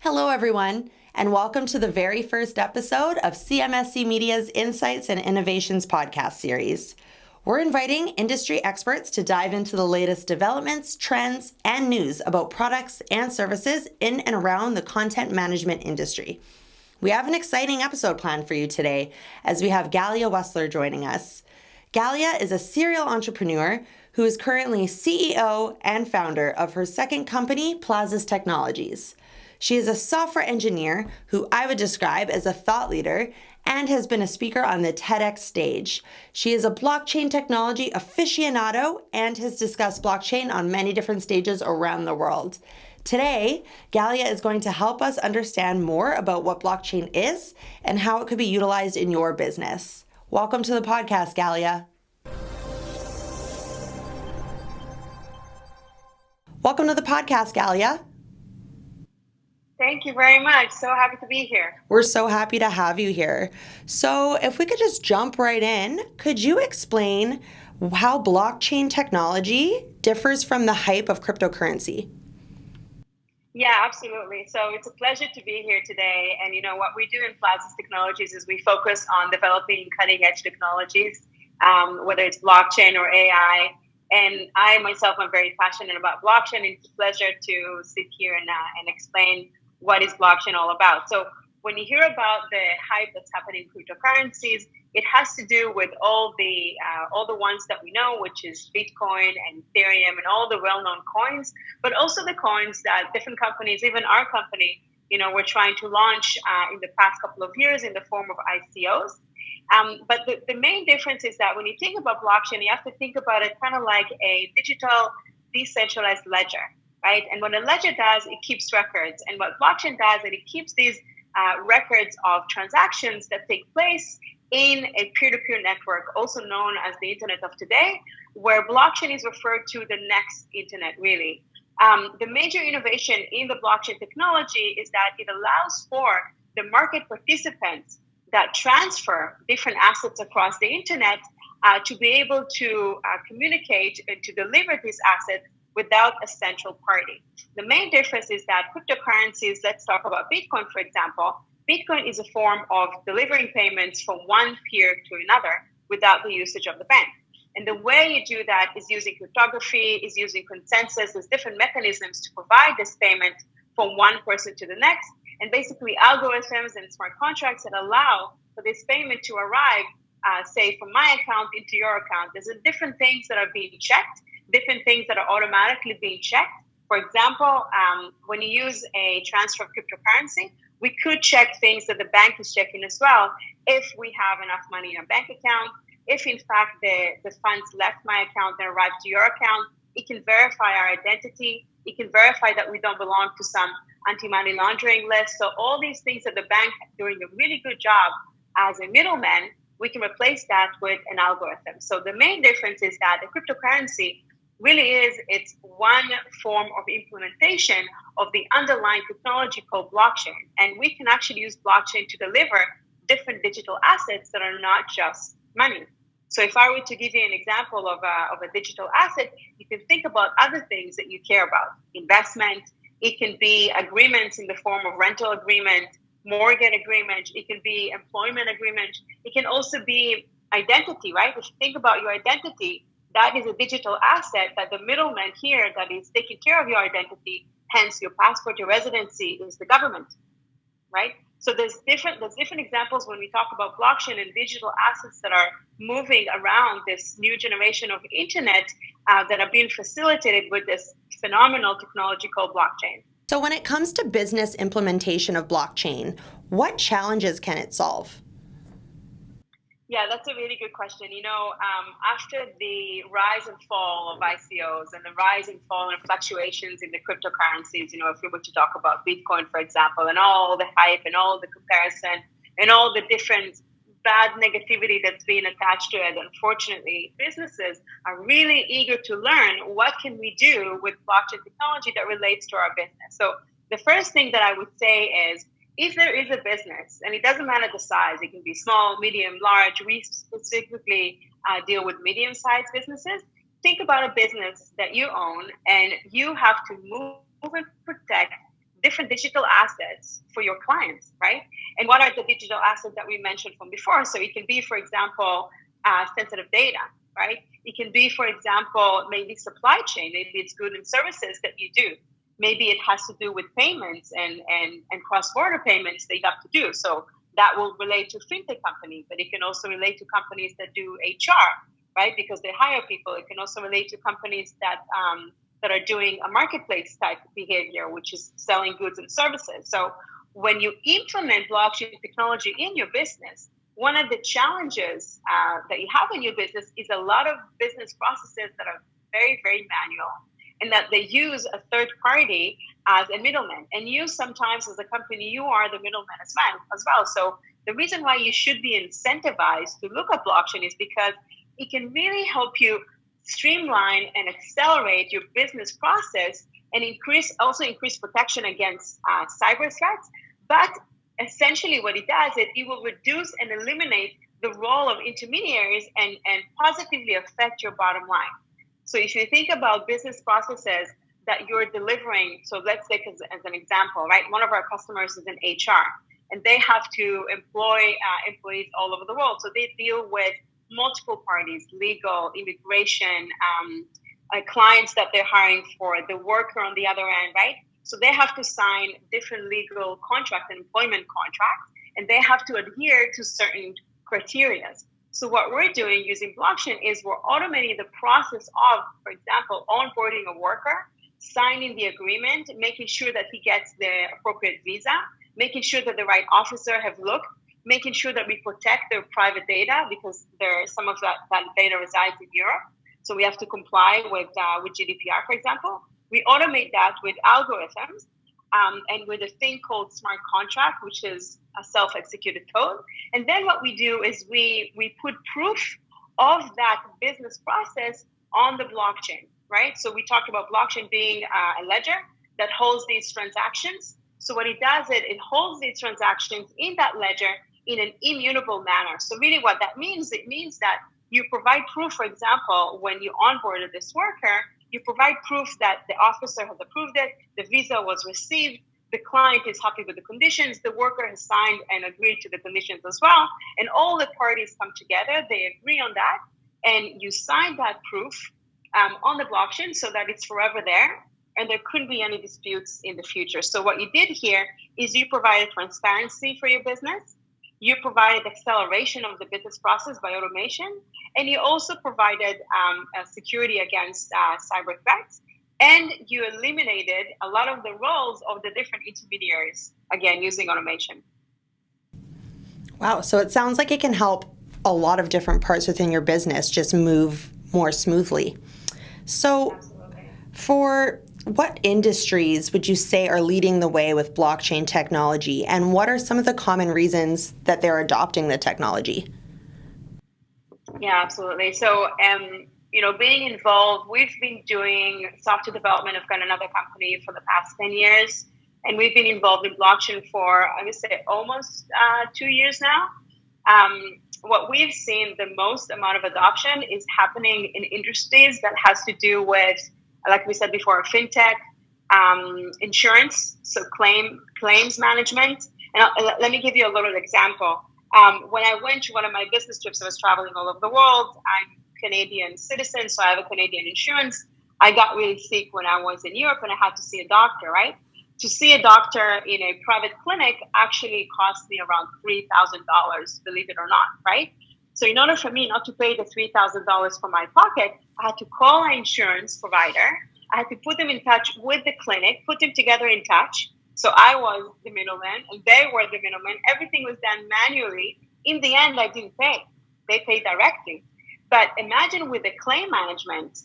Hello, everyone, and welcome to the very first episode of CMSC Media's Insights and Innovations podcast series. We're inviting industry experts to dive into the latest developments, trends, and news about products and services in and around the content management industry. We have an exciting episode planned for you today as we have Galya Westler joining us. Galya is a serial entrepreneur who is currently CEO and founder of her second company, Plazas Technologies. She is a software engineer who I would describe as a thought leader and has been a speaker on the TEDx stage. She is a blockchain technology aficionado and has discussed blockchain on many different stages around the world. Today, Galya is going to help us understand more about what blockchain is and how it could be utilized in your business. Welcome to the podcast, Galya. Welcome to the podcast, Galya. Thank you very much. So happy to be here. We're so happy to have you here. So if we could just jump right in, could you explain how blockchain technology differs from the hype of cryptocurrency? Yeah, absolutely. So it's a pleasure to be here today. And what we do in Plazas Technologies is we focus on developing cutting edge technologies, whether it's blockchain or AI. And I myself am very passionate about blockchain. It's a pleasure to sit here and explain what is blockchain all about. So when you hear about the hype that's happening in cryptocurrencies, it has to do with all the ones that we know, which is Bitcoin and Ethereum and all the well-known coins, but also the coins that different companies, even our company, we're trying to launch in the past couple of years in the form of ICOs. But the main difference is that when you think about blockchain, you have to think about it kind of like a digital decentralized ledger. Right? And what a ledger does, it keeps records. And what blockchain does, it keeps these records of transactions that take place in a peer-to-peer network, also known as the internet of today, where blockchain is referred to the next internet, really. The major innovation in the blockchain technology is that it allows for the market participants that transfer different assets across the internet to be able to communicate and to deliver these assets without a central party. The main difference is that cryptocurrencies, let's talk about Bitcoin, for example. Bitcoin is a form of delivering payments from one peer to another without the usage of the bank. And the way you do that is using cryptography, is using consensus, there's different mechanisms to provide this payment from one person to the next, and basically algorithms and smart contracts that allow for this payment to arrive, say, from my account into your account. There's different things that are being checked, different things that are automatically being checked. For example, when you use a transfer of cryptocurrency, we could check things that the bank is checking as well. If we have enough money in our bank account, if in fact the funds left my account and arrived to your account, it can verify our identity. It can verify that we don't belong to some anti-money laundering list. So all these things that the bank is doing a really good job as a middleman, we can replace that with an algorithm. So the main difference is that the cryptocurrency really it's one form of implementation of the underlying technology called blockchain. And we can actually use blockchain to deliver different digital assets that are not just money. So if I were to give you an example of a digital asset, you can think about other things that you care about. Investment, it can be agreements in the form of rental agreement, mortgage agreement, it can be employment agreement. It can also be identity, right? If you think about your identity, that is a digital asset that the middleman here that is taking care of your identity, hence your passport, your residency, is the government, right? So there's different examples when we talk about blockchain and digital assets that are moving around this new generation of internet that are being facilitated with this phenomenal technology called blockchain. So when it comes to business implementation of blockchain, what challenges can it solve? Yeah, that's a really good question. After the rise and fall of ICOs and the rise and fall and fluctuations in the cryptocurrencies, if we were to talk about Bitcoin, for example, and all the hype and all the comparison and all the different bad negativity that's being attached to it, unfortunately, businesses are really eager to learn what can we do with blockchain technology that relates to our business. So the first thing that I would say is, if there is a business, and it doesn't matter the size, it can be small, medium, large, we specifically deal with medium-sized businesses. Think about a business that you own and you have to move and protect different digital assets for your clients, right? And what are the digital assets that we mentioned from before? So it can be, for example, sensitive data, right? It can be, for example, maybe supply chain. Maybe it's goods and services that you do. Maybe it has to do with payments and cross-border payments that you have to do. So that will relate to fintech companies, but it can also relate to companies that do HR, right? Because they hire people. It can also relate to companies that are doing a marketplace type behavior, which is selling goods and services. So when you implement blockchain technology in your business, one of the challenges that you have in your business is a lot of business processes that are very, very manual, and that they use a third party as a middleman. And you sometimes, as a company, you are the middleman as well. So the reason why you should be incentivized to look at blockchain is because it can really help you streamline and accelerate your business process and increase protection against cyber threats. But essentially what it does is it will reduce and eliminate the role of intermediaries and positively affect your bottom line. So if you think about business processes that you're delivering, so let's take as an example, right? One of our customers is in HR, and they have to employ employees all over the world. So they deal with multiple parties, legal, immigration, clients that they're hiring for, the worker on the other end, right? So they have to sign different legal contracts and employment contracts, and they have to adhere to certain criteria. So what we're doing using blockchain is we're automating the process of, for example, onboarding a worker, signing the agreement, making sure that he gets the appropriate visa, making sure that the right officer have looked, making sure that we protect their private data because some of that data resides in Europe. So we have to comply with GDPR, for example. We automate that with algorithms and with a thing called smart contract, which is a self-executed code. And then what we do is we put proof of that business process on the blockchain, right? So we talked about blockchain being a ledger that holds these transactions. So what it does is it holds these transactions in that ledger in an immutable manner. So really what that means, it means that you provide proof, for example, when you onboarded this worker, you provide proof that the officer has approved it, the visa was received, the client is happy with the conditions, the worker has signed and agreed to the conditions as well, and all the parties come together, they agree on that, and you sign that proof on the blockchain so that it's forever there, and there couldn't be any disputes in the future. So what you did here is you provided transparency for your business, you provided acceleration of the business process by automation, and you also provided security against cyber threats, and you eliminated a lot of the roles of the different intermediaries, again, using automation. Wow. So it sounds like it can help a lot of different parts within your business just move more smoothly. So Absolutely. For what industries would you say are leading the way with blockchain technology, and what are some of the common reasons that they're adopting the technology? Yeah, absolutely. So, being involved, we've been doing software development. I've got another company for the past 10 years, and we've been involved in blockchain for, I would say, almost 2 years now. What we've seen the most amount of adoption is happening in industries that has to do with, like we said before, fintech, insurance, so claims management. And let me give you a little example. When I went to one of my business trips, I was traveling all over the world. I'm Canadian citizen, so I have a Canadian insurance. I got really sick when I was in Europe and I had to see a doctor, right? To see a doctor in a private clinic actually cost me around $3,000, believe it or not, right? So in order for me not to pay the $3,000 from my pocket, I had to call my insurance provider. I had to put them in touch with the clinic, put them together in touch. So I was the middleman and they were the middleman. Everything was done manually. In the end, I didn't pay. They paid directly. But imagine with a claim management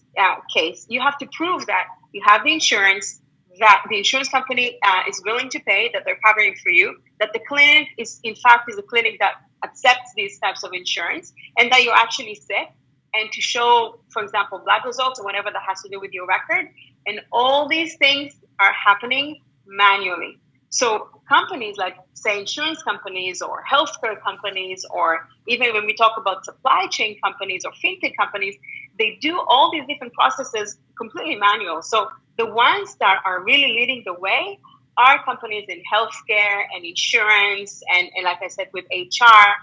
case, you have to prove that you have the insurance, that the insurance company is willing to pay, that they're covering for you, that the clinic is a clinic that accepts these types of insurance, and that you're actually sick, and to show, for example, blood results or whatever that has to do with your record. And all these things are happening manually. So companies like, say, insurance companies or healthcare companies, or even when we talk about supply chain companies or fintech companies, they do all these different processes completely manual. So the ones that are really leading the way are companies in healthcare and insurance, and like I said, with HR,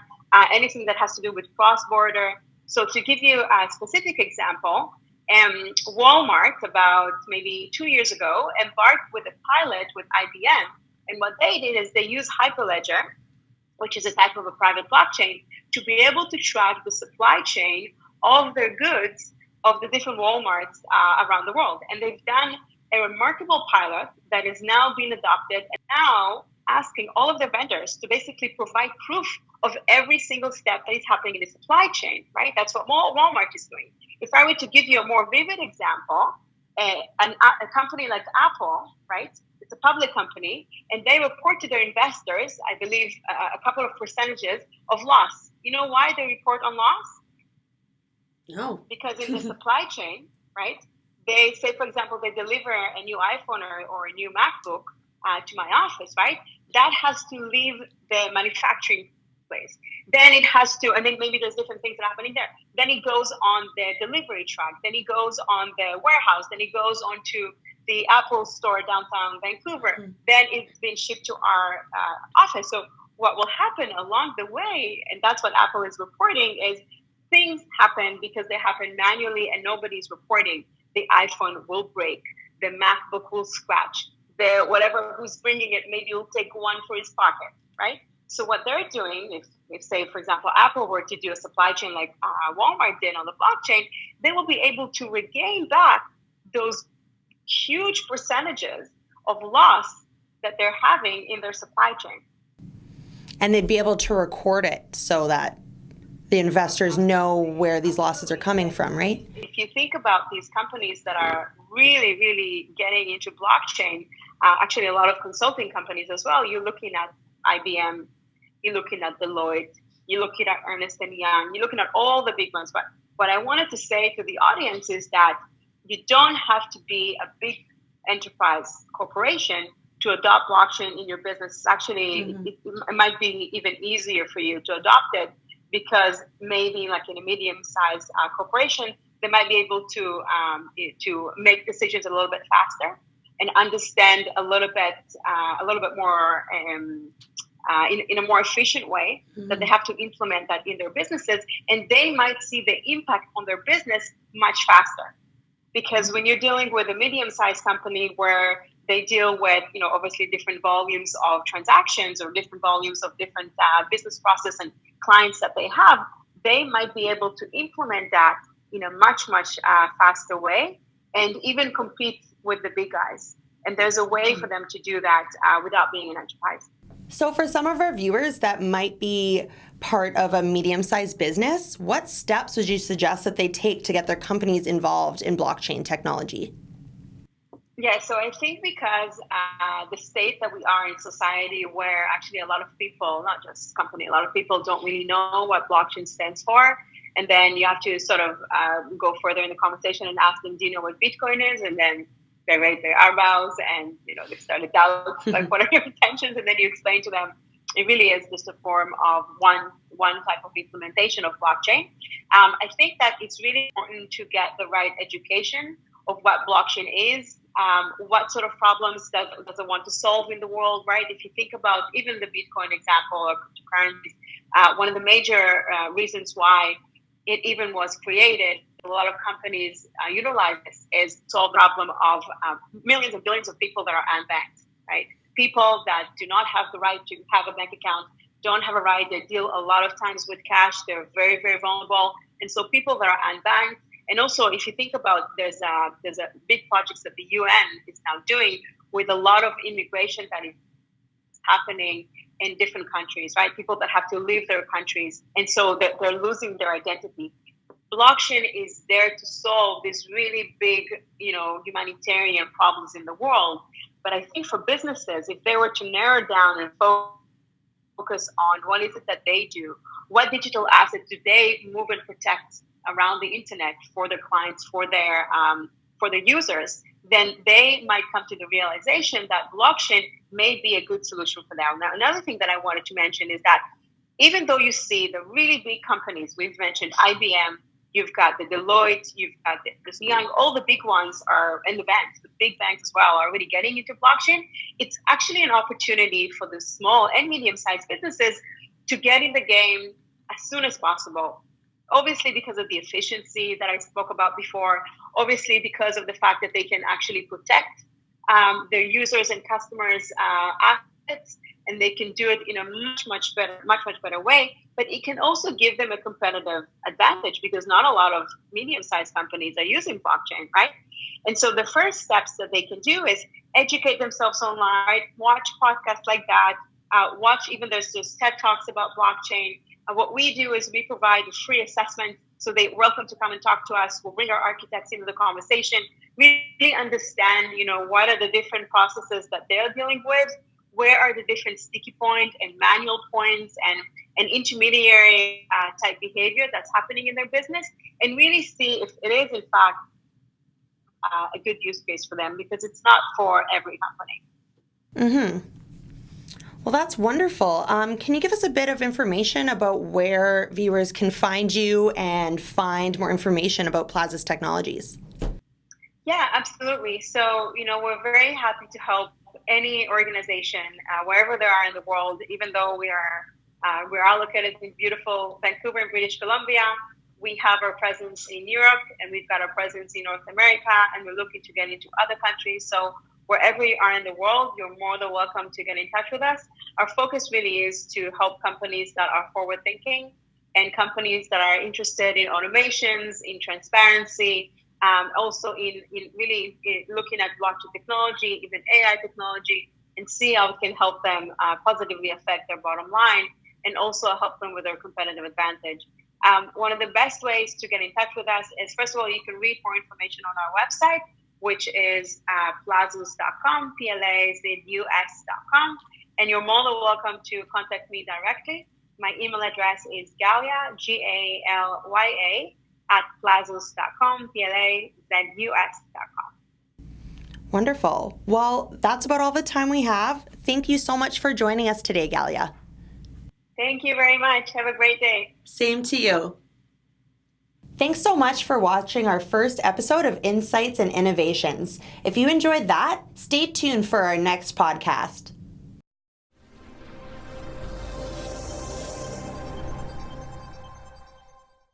anything that has to do with cross-border. So to give you a specific example, Walmart, about maybe 2 years ago, embarked with a pilot with IBM. And what they did is they used Hyperledger, which is a type of a private blockchain, to be able to track the supply chain of their goods of the different Walmarts around the world. And they've done a remarkable pilot that is now being adopted, and now asking all of their vendors to basically provide proof of every single step that is happening in the supply chain, right? That's what Walmart is doing. If I were to give you a more vivid example, a company like Apple, right? It's a public company, and they report to their investors, I believe, a couple of percentages of loss. You know why they report on loss? No. Because in the supply chain, right? They say, for example, they deliver a new iPhone or a new MacBook to my office, right? That has to leave the manufacturing place. Then it has to, and then maybe there's different things that are happening there. Then it goes on the delivery truck. Then it goes on the warehouse. Then it goes on to the Apple store downtown Vancouver. Then it's been shipped to our office. So what will happen along the way, and that's what Apple is reporting, is things happen because they happen manually and nobody's reporting. The iPhone will break. The MacBook will scratch. The whatever who's bringing it, maybe will take one for his pocket, right? So what they're doing, if say, for example, Apple were to do a supply chain like Walmart did on the blockchain, they will be able to regain back those huge percentages of loss that they're having in their supply chain. And they'd be able to record it so that the investors know where these losses are coming from, right? If you think about these companies that are really, really getting into blockchain, actually a lot of consulting companies as well, you're looking at IBM, you're looking at Deloitte, you're looking at Ernst & Young, you're looking at all the big ones. But what I wanted to say to the audience is that you don't have to be a big enterprise corporation to adopt blockchain in your business. Actually, it might be even easier for you to adopt it, because maybe like in a medium-sized corporation, they might be able to make decisions a little bit faster and understand a little bit more in a more efficient way, that they have to implement that in their businesses, and they might see the impact on their business much faster. Because when you're dealing with a medium-sized company where they deal with, obviously different volumes of transactions or different volumes of different business process and clients that they have, they might be able to implement that in a much, much faster way and even compete with the big guys. And there's a way for them to do that without being an enterprise. So for some of our viewers that might be part of a medium-sized business, what steps would you suggest that they take to get their companies involved in blockchain technology? Yeah, so I think because the state that we are in society, where actually a lot of people, not just company, a lot of people don't really know what blockchain stands for. And then you have to sort of go further in the conversation and ask them, do you know what Bitcoin is? And then they raise their eyebrows and, they start to doubt, like, what are your intentions? And then you explain to them, it really is just a form of one type of implementation of blockchain. I think that it's really important to get the right education of what blockchain is, what sort of problems does it want to solve in the world, right? If you think about even the Bitcoin example or cryptocurrencies, one of the major reasons why it even was created, a lot of companies utilize this, is to solve the problem of millions and billions of people that are unbanked, right? People that do not have the right to have a bank account, don't have a right, they deal a lot of times with cash, they're very, very vulnerable. And so people that are unbanked, and also if you think about, there's a big projects that the UN is now doing with a lot of immigration that is happening in different countries, right? People that have to leave their countries, and so they're losing their identity. Blockchain is there to solve these really big, humanitarian problems in the world. But I think for businesses, if they were to narrow down and focus on what is it that they do, what digital assets do they move and protect around the internet for their clients, for their users, then they might come to the realization that blockchain may be a good solution for them. Now, another thing that I wanted to mention is that even though you see the really big companies, we've mentioned IBM, you've got the Deloitte, you've got the Young, all the big ones are, and the banks, the big banks as well, are already getting into blockchain. It's actually an opportunity for the small and medium-sized businesses to get in the game as soon as possible. Obviously, because of the efficiency that I spoke about before, obviously because of the fact that they can actually protect their users and customers' assets, and they can do it in a much better way. But it can also give them a competitive advantage because not a lot of medium-sized companies are using blockchain, right? And so the first steps that they can do is educate themselves online, watch podcasts like that, watch even there's TED Talks about blockchain. What we do is we provide a free assessment. So they're welcome to come and talk to us. We'll bring our architects into the conversation, really understand, what are the different processes that they're dealing with, where are the different sticky points and manual points and intermediary type behavior that's happening in their business, and really see if it is, in fact, a good use case for them, because it's not for every company. Mm-hmm. Well, that's wonderful. Can you give us a bit of information about where viewers can find you and find more information about Plaza's technologies? Yeah, absolutely. So, we're very happy to help any organization, wherever they are in the world, even though we are located in beautiful Vancouver in British Columbia. We have our presence in Europe, and we've got our presence in North America, and we're looking to get into other countries. So wherever you are in the world, you're more than welcome to get in touch with us. Our focus really is to help companies that are forward thinking and companies that are interested in automations, in transparency, also in really looking at blockchain technology, even AI technology, and see how it can help them positively affect their bottom line and also help them with their competitive advantage. One of the best ways to get in touch with us is, first of all, you can read more information on our website, which is plazuz.com, plazuz.com. And you're more than welcome to contact me directly. My email address is Galya, Galya, @plazuz.com, plazuz.com. Wonderful. Well, that's about all the time we have. Thank you so much for joining us today, Galya. Thank you very much. Have a great day. Same to you. Thanks so much for watching our first episode of Insights and Innovations. If you enjoyed that, stay tuned for our next podcast.